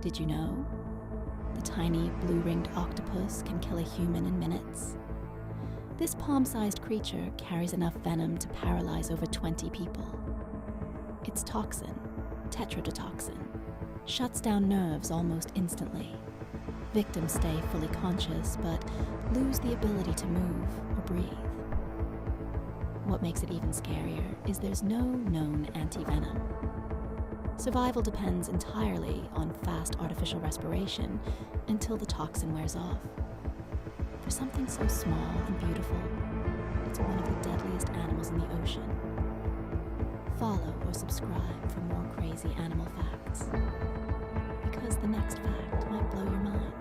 Did you know? The tiny blue-ringed octopus can kill a human in minutes. This palm-sized creature carries enough venom to paralyze over 20 people. Its toxin, tetrodotoxin, shuts down nerves almost instantly. Victims stay fully conscious, but lose the ability to move or breathe. What makes it even scarier is there's no known antivenom. Survival depends entirely on fast artificial respiration until the toxin wears off. For something so small and beautiful, it's one of the deadliest animals in the ocean. Follow or subscribe for more crazy animal facts, because the next fact might blow your mind.